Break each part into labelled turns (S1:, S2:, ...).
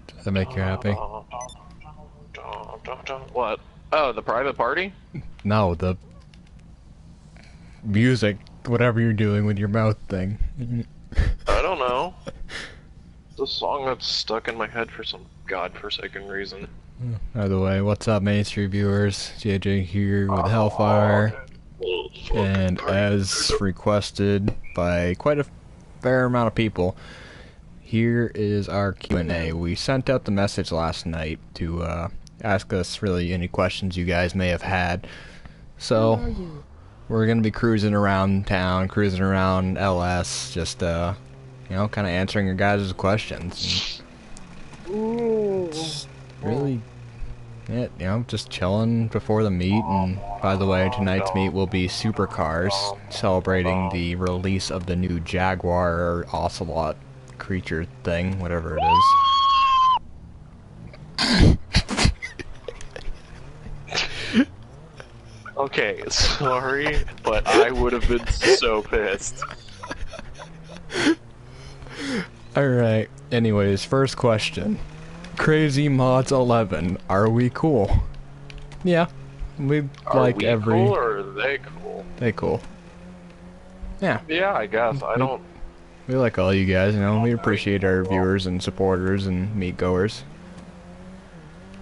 S1: Does that make you happy?
S2: What? Oh, the private party?
S1: No, the music, whatever you're doing with your mouth thing.
S2: I don't know. It's a song that's stuck in my head for some godforsaken reason.
S1: By the way, what's up, Main Street viewers? JJ here with Hellfire, and as requested by quite a fair amount of people, here is our Q&A. We sent out the message last night to ask us really any questions you guys may have had. So we're gonna be cruising around town, cruising around LS, just you know, kind of answering your guys' questions. Just really, yeah, you know, just chilling before the meet. And by the way, tonight's meet will be supercars, celebrating the release of the new Jaguar or Ocelot creature thing, whatever it is.
S2: Okay, sorry, but I would have been so pissed.
S1: Alright, anyways, first question. Crazy Mods 11, are we cool? Yeah, we like
S2: we
S1: every...
S2: cool or are they cool?
S1: They cool. Yeah.
S2: Yeah, I guess. I don't...
S1: We like all you guys, you know, we appreciate our viewers and supporters and meet goers.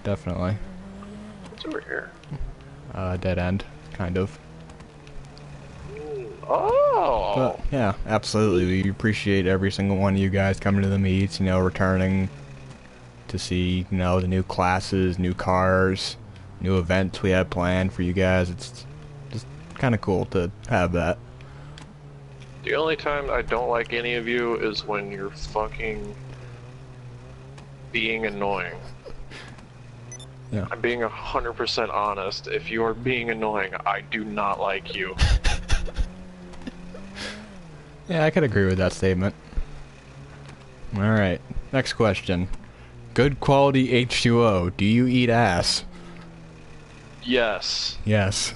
S1: Definitely.
S2: What's over here?
S1: Dead end, kind of.
S2: Oh!
S1: But, yeah, absolutely. We appreciate every single one of you guys coming to the meets, you know, returning to see, you know, the new classes, new cars, new events we have planned for you guys. It's just kind of cool to have that.
S2: The only time I don't like any of you is when you're fucking being annoying.
S1: Yeah.
S2: I'm being 100% honest. If you are being annoying, I do not like you.
S1: Yeah, I could agree with that statement. Alright, next question. Good quality H2O. Do you eat ass?
S2: Yes.
S1: Yes.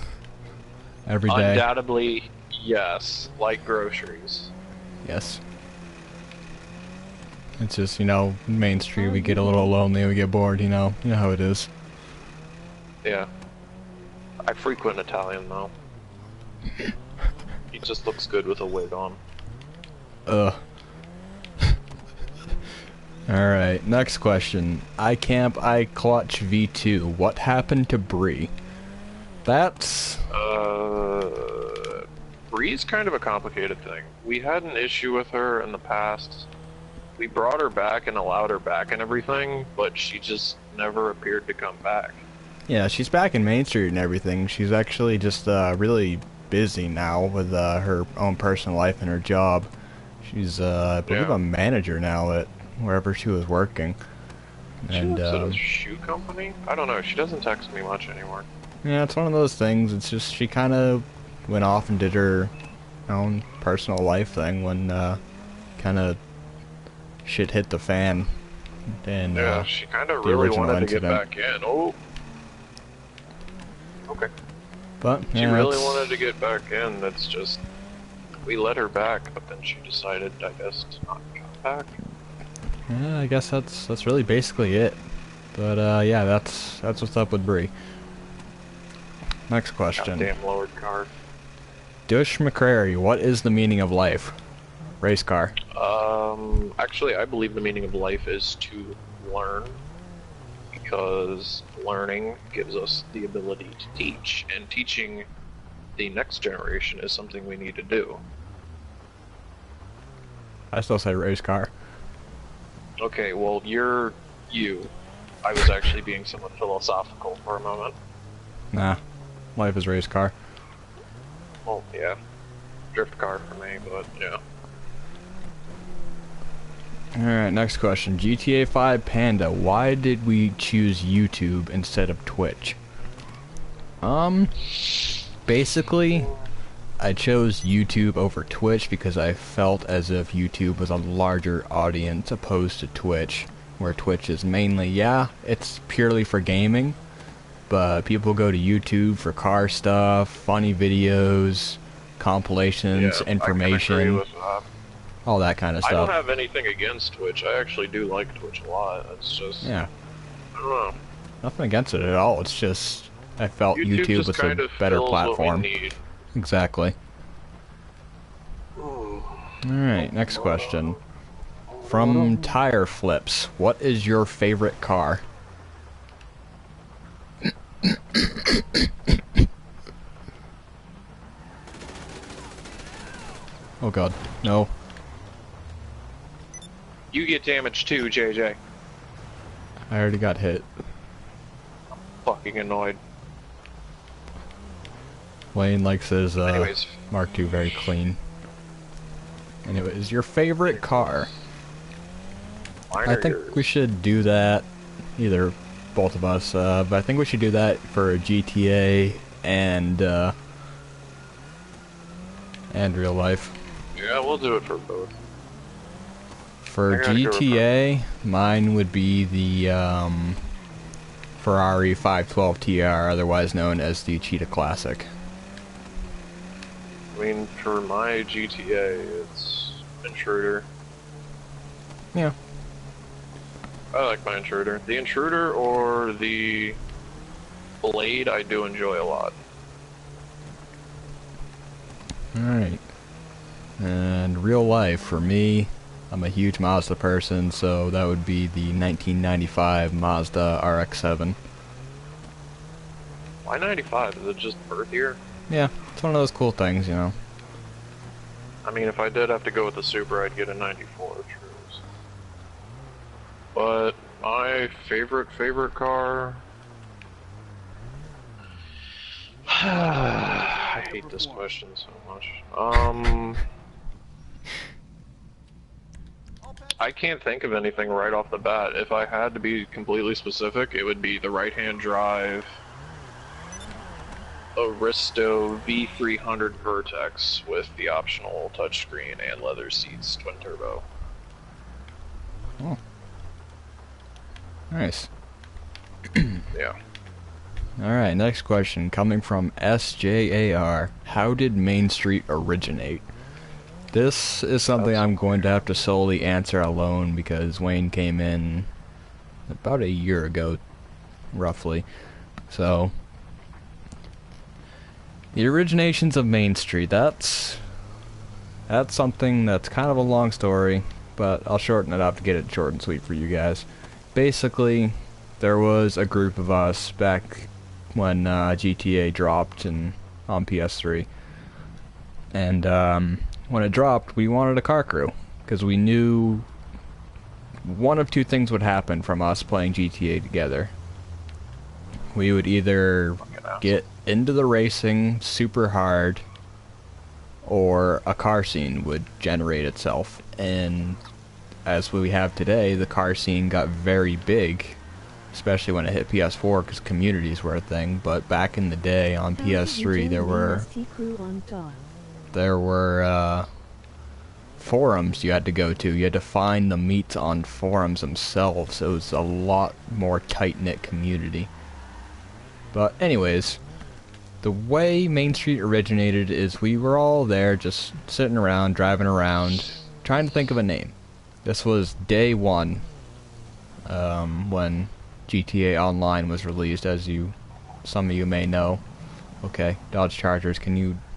S1: Every day?
S2: Undoubtedly, yes. Like groceries.
S1: Yes. It's just, you know, Main Street, we get a little lonely, we get bored, you know how it is.
S2: Yeah. I frequent Italian, though. He just looks good with a wig on.
S1: Alright, next question. I Camp I Clutch V2. What happened to Bree? That's...
S2: Bree's kind of a complicated thing. We had an issue with her in the past. We brought her back and allowed her back and everything, but she just never appeared to come back.
S1: Yeah, she's back in Main Street and everything. She's actually just really busy now with her own personal life and her job. She's, I believe, a manager now at wherever she was working. And
S2: she works at a shoe company? I don't know. She doesn't text me much anymore.
S1: Yeah, it's one of those things. It's just she kind of went off and did her own personal life thing when kind of shit hit the fan. And
S2: yeah, she kind of really wanted to get back in. Oh. Okay.
S1: But
S2: she really wanted to get back in. That's just, we let her back, but then she decided, I guess, to not come back.
S1: Yeah, I guess that's really basically it. But yeah, that's what's up with Bree. Next question.
S2: Goddamn lowered car.
S1: Dush McCrary, what is the meaning of life? Race car.
S2: Actually, I believe the meaning of life is to learn, because learning gives us the ability to teach, and teaching the next generation is something we need to do.
S1: I still say race car.
S2: Okay, well, you're you. I was actually being somewhat philosophical for a moment.
S1: Nah, life is race car.
S2: Well, yeah. Drift car for me, but yeah.
S1: Alright, next question. GTA 5 Panda, why did we choose YouTube instead of Twitch? Basically, I chose YouTube over Twitch because I felt as if YouTube was a larger audience opposed to Twitch, where Twitch is mainly, yeah, it's purely for gaming, but people go to YouTube for car stuff, funny videos, compilations,
S2: Yeah, I can agree
S1: information,
S2: with that.
S1: all that kind of
S2: I don't
S1: stuff.
S2: have anything against Twitch. I actually do like Twitch a lot. It's just,
S1: Yeah,
S2: I don't know.
S1: nothing against it at all. It's just I felt
S2: YouTube
S1: YouTube
S2: just
S1: was a
S2: kind of
S1: better
S2: fills what we
S1: platform.
S2: need.
S1: Exactly. Alright, next question. From Tire Flips, what is your favorite car? Oh god, no.
S2: You get damaged too, JJ.
S1: I already got hit.
S2: Fucking annoyed.
S1: Wayne likes his
S2: Anyways.
S1: Mark II very clean. Anyways, your favorite car? I think we should do that, either both of us, but I think we should do that for GTA and real life.
S2: Yeah, we'll do it for both.
S1: For GTA, mine would be the Ferrari 512 TR, otherwise known as the Cheetah Classic.
S2: I mean, for my GTA, it's Intruder.
S1: Yeah.
S2: I like my Intruder. The Intruder or the Blade I do enjoy a lot.
S1: Alright. And real life, for me, I'm a huge Mazda person, so that would be the 1995 Mazda RX-7.
S2: Why 95? Is it just birth year?
S1: Yeah, it's one of those cool things, you know.
S2: I mean, if I did have to go with the Super, I'd get a 94, true. But my favorite car... I hate this question so much. I can't think of anything right off the bat. If I had to be completely specific, it would be the right-hand drive Aristo V300 Vertex with the optional touchscreen and leather seats, twin turbo.
S1: Oh. Nice.
S2: Yeah.
S1: Alright, next question coming from SJAR. How did Main Street originate? This is something I'm going to have to solely answer alone because Wayne came in about a year ago, roughly. So, the originations of Main Street, that's something that's kind of a long story, but I'll shorten it up to get it short and sweet for you guys. Basically, there was a group of us back when GTA dropped on PS3, and when it dropped, we wanted a car crew because we knew one of two things would happen from us playing GTA together. We would either get into the racing super hard, or a car scene would generate itself, and as we have today, the car scene got very big, especially when it hit PS4 because communities were a thing. But back in the day on PS3, there were forums you had to go to. You had to find the meets on forums themselves. It was a lot more tight-knit community. But anyways, the way Main Street originated is we were all there just sitting around, driving around, trying to think of a name. This was day one, when GTA Online was released, as some of you may know. Okay, Dodge Chargers,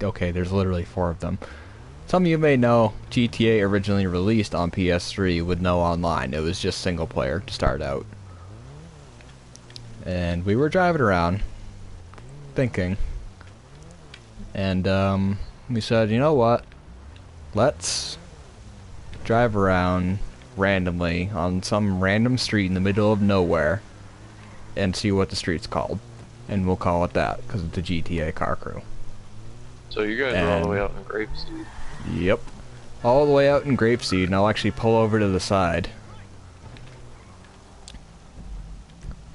S1: okay, there's literally 4 of them. Some of you may know GTA originally released on PS3 with no online. It was just single player to start out. And we were driving around, thinking, and we said, you know what, let's drive around randomly on some random street in the middle of nowhere and see what the street's called, and we'll call it that because it's a GTA car crew.
S2: So you guys are all the way out in Grapeseed?
S1: Yep, all the way out in Grapeseed, and I'll actually pull over to the side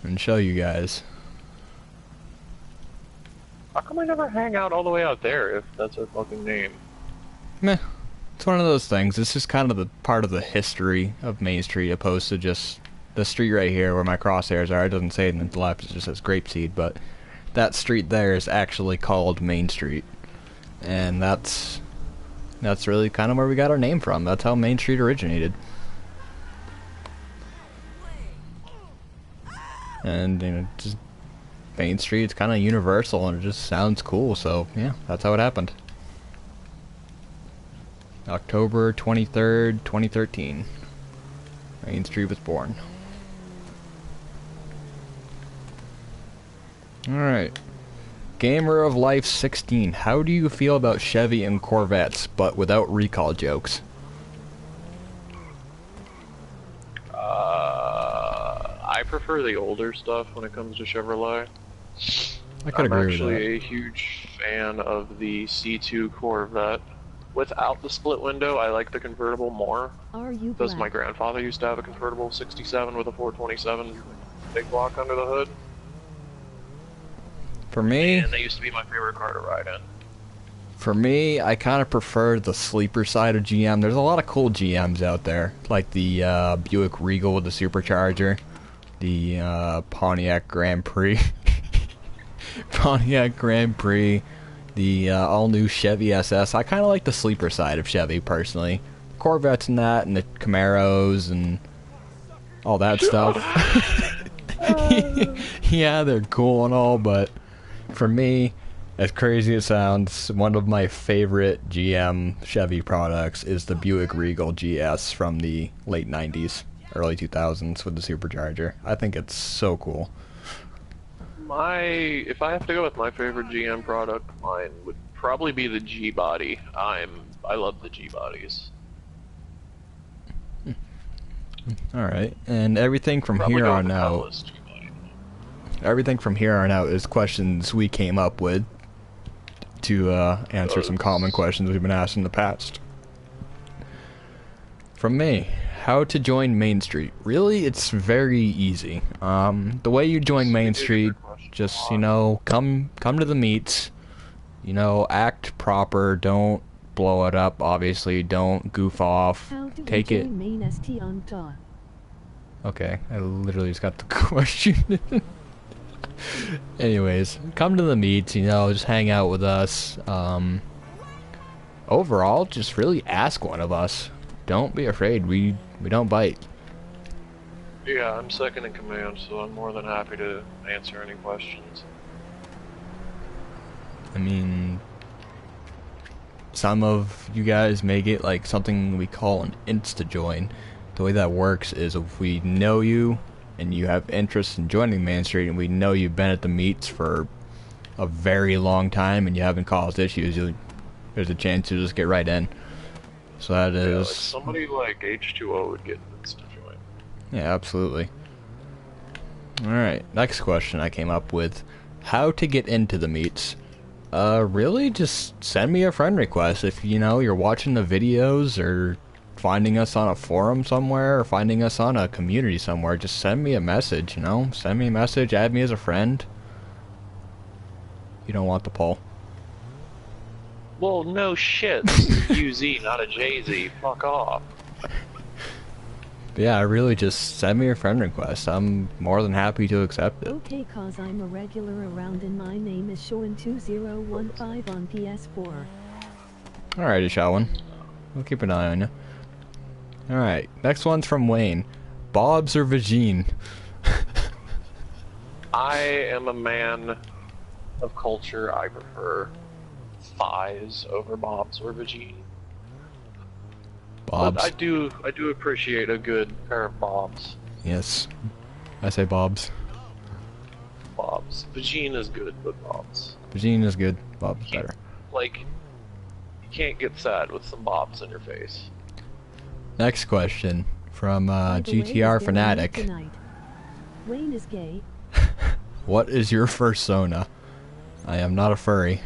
S1: and show you guys.
S2: How come I never hang out all the way out there if that's our fucking name?
S1: Meh. It's one of those things. It's just kind of the part of the history of Main Street, opposed to just the street right here where my crosshairs are. It doesn't say it in the left, it just says Grapeseed, but that street there is actually called Main Street. and that's really kind of where we got our name from. That's how Main Street originated. And you know, just Main Street, it's kind of universal and it just sounds cool. So yeah, that's how it happened. October 23rd, 2013. Main Street was born. Alright. Gamer of Life 16. How do you feel about Chevy and Corvettes, but without recall jokes?
S2: I prefer the older stuff when it comes to Chevrolet.
S1: I could agree with that.
S2: I'm actually a huge fan of the C2 Corvette. Without the split window, I like the convertible more. Because my grandfather used to have a convertible 67 with a 427 big block under the hood.
S1: For me,
S2: and they used to be my favorite car to ride in.
S1: For me, I kind of prefer the sleeper side of GM. There's a lot of cool GMs out there, like the Buick Regal with the supercharger, the Pontiac Grand Prix, the all-new Chevy SS. I kind of like the sleeper side of Chevy, personally. Corvettes and that, and the Camaros, and all that stuff. Yeah, they're cool and all, but for me, as crazy as it sounds, one of my favorite GM Chevy products is the Buick Regal GS from the late 90s, early 2000s with the supercharger. I think it's so cool.
S2: If I have to go with my favorite GM product, mine would probably be the G-Body. I love the G-Bodies.
S1: Alright, and everything from here on out... Everything from here on out is questions we came up with to answer some common questions we've been asked in the past. From me, how to join Main Street. Really, it's very easy. The way you join Main Street, just, you know, come to the meets, you know, act proper, don't blow it up, obviously, don't goof off, take it... Okay, I literally just got the question. Anyways, come to the meets, you know, just hang out with us. Overall, just really ask one of us. Don't be afraid, we don't bite.
S2: Yeah, I'm second in command, so I'm more than happy to answer any questions.
S1: I mean, some of you guys may get like something we call an insta-join. The way that works is if we know you, and you have interest in joining Main Street, and we know you've been at the meets for a very long time, and you haven't caused issues, there's a chance to just get right in. So that is...
S2: Yeah, like somebody like H2O would get an instant join.
S1: Yeah, absolutely. Alright, next question I came up with. How to get into the meets. Really, just send me a friend request. If, you know, you're watching the videos, or finding us on a forum somewhere, or finding us on a community somewhere, just send me a message, you know? Send me a message, add me as a friend. You don't want the poll.
S2: Well, no shit. This is UZ, not a JZ. Fuck off.
S1: But yeah, really just send me a friend request. I'm more than happy to accept it.
S3: Okay, cause I'm a regular around and my name is Showin2015 on PS4.
S1: Alrighty, Shawin. We'll keep an eye on you. Alright, next one's from Wayne. Bob's or Vagine?
S2: I am a man of culture. I prefer thighs over bobs or vagine.
S1: Bobs.
S2: But I do appreciate a good pair of bobs.
S1: Yes. I say bobs.
S2: Bobs. Vagine is good, but bobs.
S1: Vagine is good, bobs better.
S2: Like, you can't get sad with some bobs in your face.
S1: Next question from GTR Fanatic.
S3: Wayne is gay.
S1: What is your fursona? I am not a furry.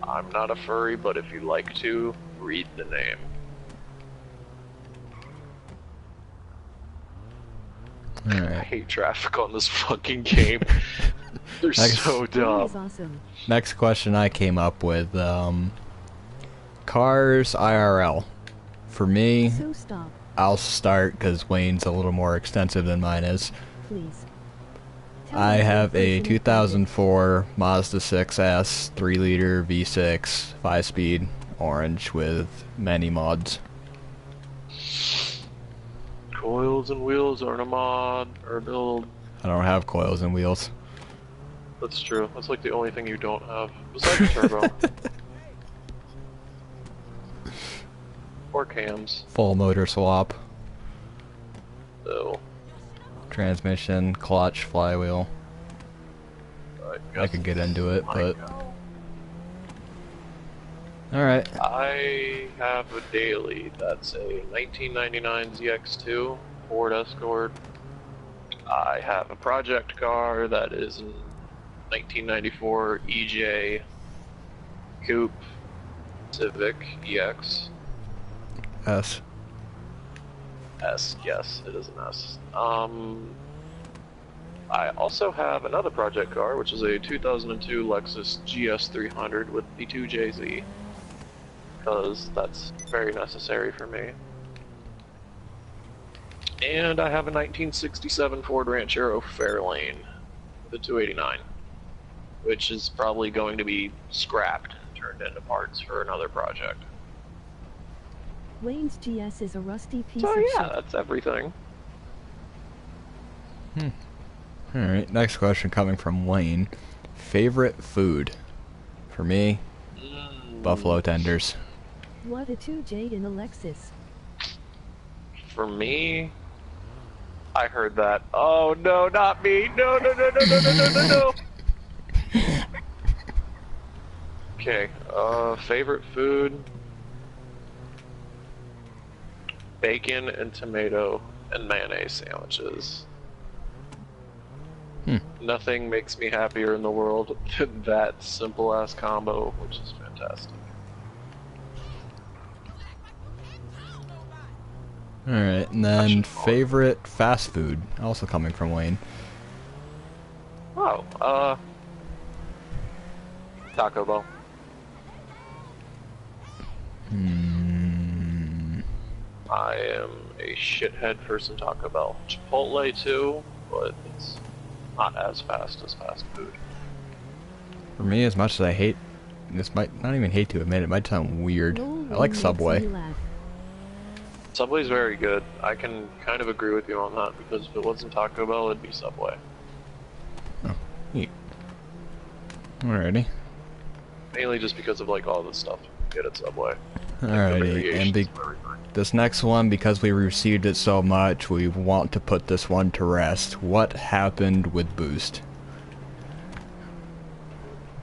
S2: I'm not a furry, but if you like to, read the name.
S1: Alright.
S2: I hate traffic on this fucking game. They're so dumb.
S3: Awesome.
S1: Next question I came up with, cars IRL. For me,
S3: So stop,
S1: I'll start because Wayne's a little more extensive than mine is.
S3: please.
S1: I have a 2004 Mazda 6S 3-liter V6 5-speed orange with many mods.
S2: Coils and wheels aren't a mod or a build.
S1: I don't have coils and wheels.
S2: That's true. That's like the only thing you don't have besides turbo or cams.
S1: Full motor swap.
S2: So
S1: Transmission, clutch, flywheel. I could get into it, but... Alright.
S2: I have a daily that's a 1999 ZX2 Ford Escort. I have a project car that is a 1994 EJ Coupe Civic EX.
S1: S.
S2: S, yes, it is an S. I also have another project car, which is a 2002 Lexus GS300 with the 2JZ, because that's very necessary for me. And I have a 1967 Ford Ranchero Fairlane, the 289, which is probably going to be scrapped and turned into parts for another project.
S3: Wayne's GS is a rusty piece
S2: So
S3: of
S2: yeah,
S3: shit.
S2: that's everything.
S1: Alright, next question coming from Wayne. Favorite food? For me, buffalo tenders.
S3: What a 2J in a Lexus.
S2: For me, I heard that. Oh no, not me! No, no, no, no, no, no, no, no, no! Okay, favorite food? Bacon and tomato and mayonnaise sandwiches. Nothing makes me happier in the world than that simple ass combo, which is fantastic.
S1: Alright, and then favorite fast food, also coming from Wayne.
S2: Oh, Taco Bell. I am a shithead for some Taco Bell. Chipotle too, but it's not as fast as fast food.
S1: For me, as much as I hate, this might not even hate to admit, it might sound weird. I like Subway.
S2: Subway's very good. I can kind of agree with you on that, because if it wasn't Taco Bell, it'd be Subway.
S1: Oh, neat. Alrighty.
S2: Mainly just because of like all the stuff you can get at Subway.
S1: Alrighty, and this next one, because we received it so much, we want to put this one to rest. What happened with Boost?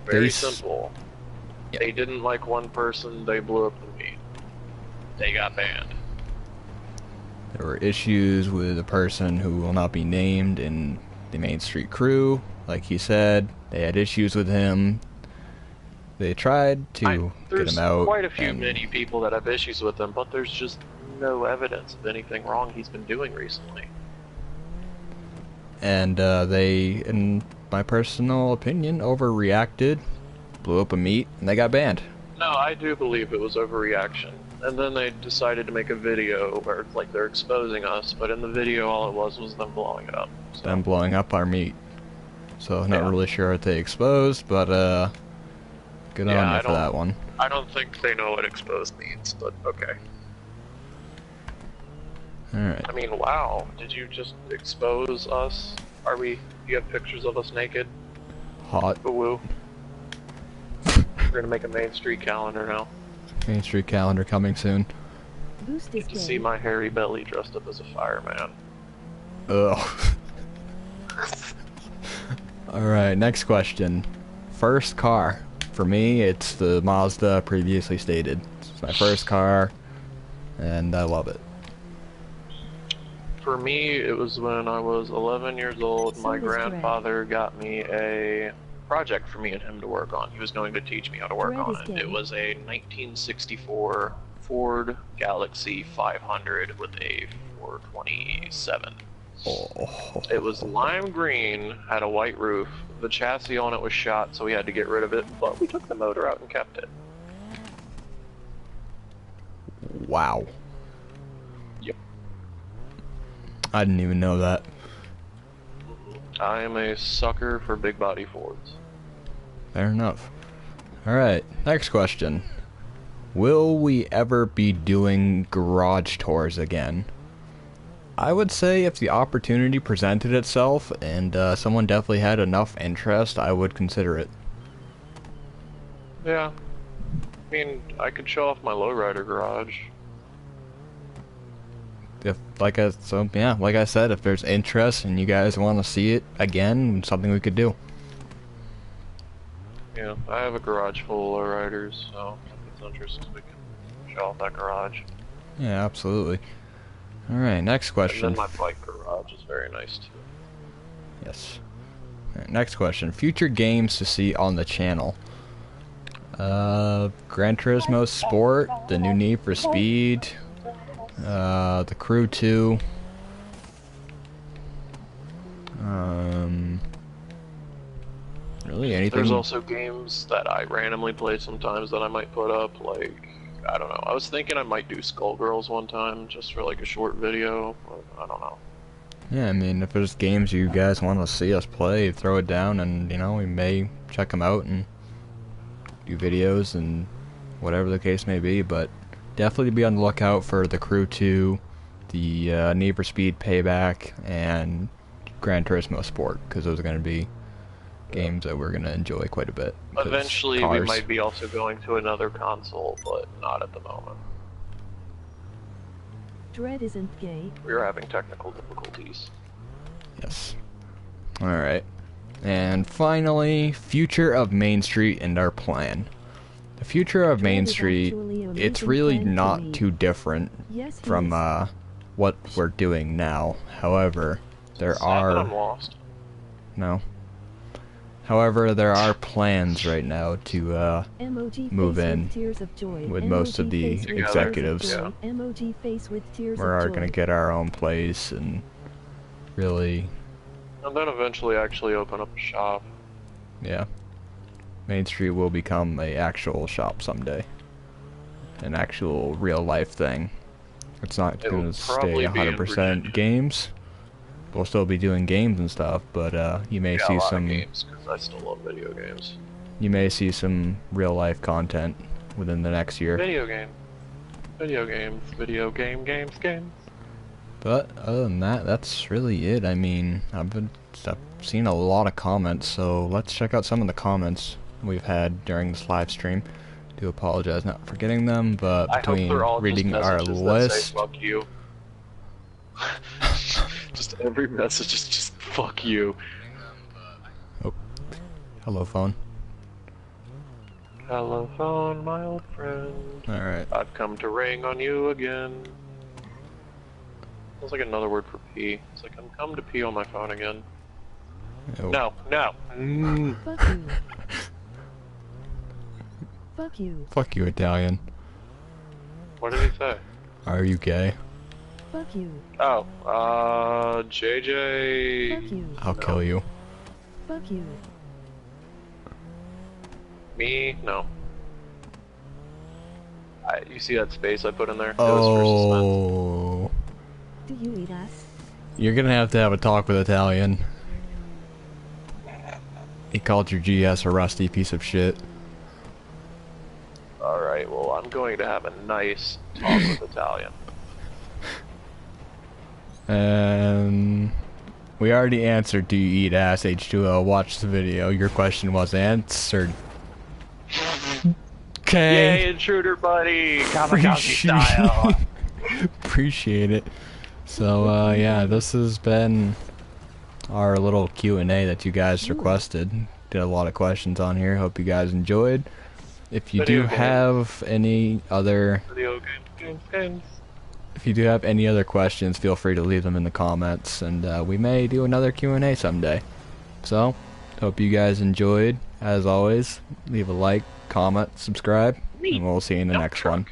S2: Very simple.
S1: Yep.
S2: They didn't like one person, they blew up the meet. They got banned.
S1: There were issues with a person who will not be named in the Main Street crew. Like he said, they had issues with him. They tried to get him out.
S2: There's quite a few many people that have issues with him, but there's just no evidence of anything wrong he's been doing recently.
S1: And they, in my personal opinion, overreacted, blew up a meet, and they got banned.
S2: No, I do believe it was overreaction. And then they decided to make a video where it's like they're exposing us, but in the video all it was them blowing it up. So.
S1: Them blowing up our meet. So not really sure what they exposed, but good on you for that one.
S2: I don't think they know what exposed means, but okay.
S1: Alright.
S2: I mean, wow, did you just expose us? Do you have pictures of us naked?
S1: Hot.
S2: Woo. We're gonna make a Main Street calendar now.
S1: Main Street calendar coming soon.
S3: Boost is
S2: Get to see my hairy belly dressed up as a fireman.
S1: Ugh. Alright, next question. First car. For me, it's the Mazda previously stated. It's my first car, and I love it.
S2: For me, it was when I was 11 years old. My grandfather got me a project for me and him to work on. He was going to teach me how to work on it. It was a 1964 Ford Galaxy 500 with a 427.
S1: Oh.
S2: It was lime green, had a white roof. The chassis on it was shot, so we had to get rid of it, but we took the motor out and kept it.
S1: Wow.
S2: Yep.
S1: I didn't even know that.
S2: I am a sucker for big body Fords.
S1: Fair enough. Alright, next question. Will we ever be doing garage tours again? I would say if the opportunity presented itself and someone definitely had enough interest, I would consider it.
S2: Yeah. I mean, I could show off my lowrider garage.
S1: If like I said, if there's interest and you guys want to see it again, it's something we could do.
S2: Yeah, I have a garage full of lowriders, so if it's interesting, we can show off that garage.
S1: Yeah, absolutely. Alright, next question.
S2: And then my bike garage is very nice too.
S1: Yes. Alright, next question. Future games to see on the channel. Gran Turismo Sport, the new Need for Speed, the Crew 2. Really anything?
S2: There's also games that I randomly play sometimes that I might put up, like, I don't know. I was thinking I might do Skullgirls one time, just for like a short video, but I don't know.
S1: Yeah, I mean, if there's games you guys want to see us play, throw it down and, you know, we may check them out and do videos and whatever the case may be, but definitely be on the lookout for the Crew 2, the Need for Speed Payback, and Gran Turismo Sport, because those are going to be games that we're going to enjoy quite a bit.
S2: Eventually we might be also going to another console, but not at the moment.
S3: Dread isn't gay.
S2: We're having technical difficulties.
S1: Yes. Alright. And finally, future of Main Street and our plan. The future of Main Street, it's really not too different from what we're doing now. However, there are...
S2: I'm lost.
S1: No. However, there are plans right now to move in with most of the executives.
S2: Yeah.
S1: We're going to get our own place and really...
S2: And then eventually actually open up a shop.
S1: Yeah. Main Street will become a actual shop someday. An actual real life thing. It's not going to stay 100% games. We'll still be doing games and stuff, but you may see some
S2: games, 'cause I still love video games.
S1: You may see some real life content within the next year.
S2: Video games. Video games.
S1: But other than that, that's really it. I mean, I've seen a lot of comments, so let's check out some of the comments we've had during this live stream. Do apologize not for getting them, but between reading our list,
S2: fuck you. Just every message is just fuck you.
S1: Oh, hello phone.
S2: Hello phone, my old friend.
S1: Alright.
S2: I've come to ring on you again. Sounds like another word for pee. It's like I'm come to pee on my phone again.
S1: Oh.
S2: No.
S3: Fuck you. Fuck you.
S1: Fuck you, Italian.
S2: What did he say?
S1: Are you gay?
S3: Fuck you.
S2: Oh, JJ.
S3: Fuck you.
S1: I'll kill you.
S3: Fuck you.
S2: Me? No. You see that space I put in there?
S1: Oh.
S3: Do you eat ass?
S1: You're gonna have to have a talk with Italian. He called your GS a rusty piece of shit.
S2: Alright, well, I'm going to have a nice talk with Italian.
S1: We already answered, do you eat ass, H2O? Watch the video. Your question was answered. Okay.
S2: Yay, intruder buddy! Kamikaze style!
S1: Appreciate it. So, yeah, this has been our little Q&A that you guys requested. Did a lot of questions on here. Hope you guys enjoyed. If you do have any other...
S2: games.
S1: If you do have any other questions, feel free to leave them in the comments, and we may do another Q&A someday. So, hope you guys enjoyed. As always, leave a like, comment, subscribe, and we'll see you in the next one.